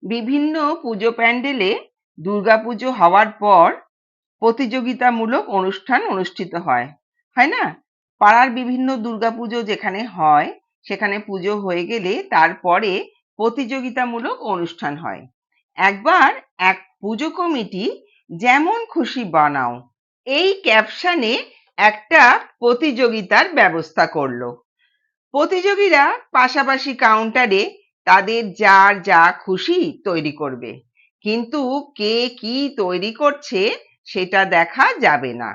বিভিন্ন পুজো প্যান্ডেলে দুর্গাপুজো হওয়ার পর প্রতিযোগিতামূলক অনুষ্ঠান অনুষ্ঠিত হয়, হয় না? পাড়ার বিভিন্ন দুর্গাপুজো যেখানে হয় সেখানে পুজো হয়ে গেলে তারপরে প্রতিযোগিতামূলক অনুষ্ঠান হয়। একবার এক পুজো কমিটি যেমন খুশি বানাও এই ক্যাপশনে একটা প্রতিযোগিতার ব্যবস্থা করলো। প্রতিযোগীরা পাশাপাশি কাউন্টারে তাদের যার যা খুশি তৈরি করবে, কিন্তু কে কি তৈরি করছে সেটা দেখা যাবে না।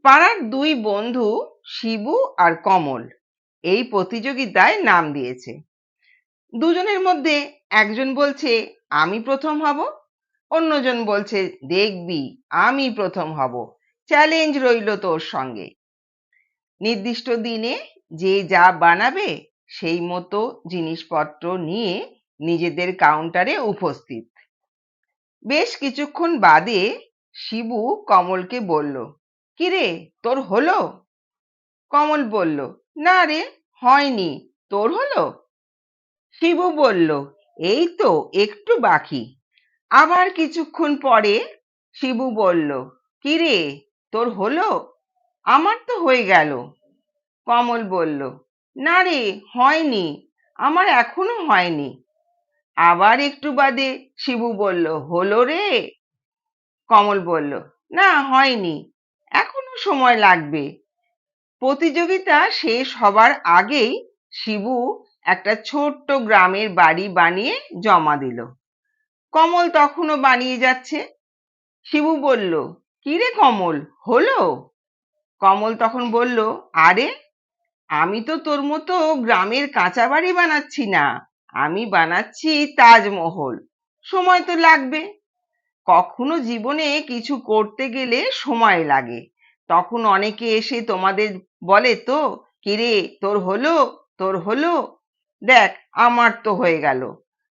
পাড়ার দুই বন্ধু শিবু আর কমল এই প্রতিযোগিতায় নাম দিয়েছে। দুজনের মধ্যে একজন বলছে আমি প্রথম হব, অন্যজন বলছে দেখবি আমি প্রথম হব, চ্যালেঞ্জ রইল তোর সঙ্গে। নির্দিষ্ট দিনে যে যা বানাবে সেই মতো জিনিসপত্র নিয়ে নিজেদের কাউন্টারে উপস্থিত। বেশ কিছুক্ষণ বাদে শিবু কমলকে বলল, কিরে তোর হলো? কমল বলল, না রে হয়নি, তোর হলো? শিবু বলল, এই তো একটু বাকি। আবার কিছুক্ষণ পরে শিবু বলল, কিরে তোর হলো? আমার তো হয়ে গেল। কমল বলল, না রে হয়নি, আমার এখনো হয়নি। আবার একটু বাদে শিবু বলল, হলো রে? কমল বলল, না হয়নি, এখনো সময় লাগবে। প্রতিযোগিতা শেষ হবার আগেই শিবু একটা ছোট্ট গ্রামের বাড়ি বানিয়ে জমা দিল। কমল তখনও বানিয়ে যাচ্ছে। শিবু বলল, কিরে কমল হলো? কমল তখন বলল, আরে আমি তো তোর মতো গ্রামের কাঁচা বাড়ি বানাচ্ছি না, আমি বানাচ্ছি তাজমহল, সময় তো লাগবে। কখনো জীবনে কিছু করতে গেলে সময় লাগে, তখন অনেকে এসে তোমাদের বলে তো, কিরে তোর হলো, তোর হলো? দেখ আমার তো হয়ে গেল,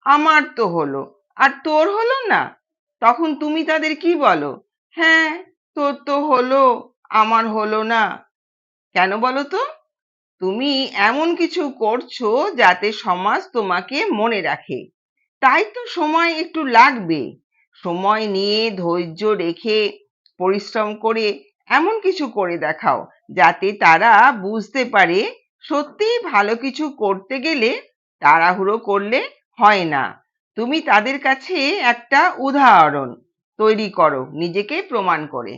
আমার তো হলো, আর তোর হলো না? তখন তুমি তাদের কি বলো? হ্যাঁ, তোর তো হলো, আমার হলো না। কেন বলো তো? তুমি এমন কিছু করছো যাতে সমাজ তোমাকে মনে রাখে, তাই তো সময় একটু লাগবে। সময় নিয়ে ধৈর্য রেখে পরিশ্রম করে এমন কিছু করে দেখাও যাতে তারা বুঝতে পারে সত্যিই ভালো কিছু করতে গেলে তাড়াহুড়ো করলে হয় না। তুমি তাদের কাছে একটা উদাহরণ তৈরি করো নিজেকে প্রমাণ করে।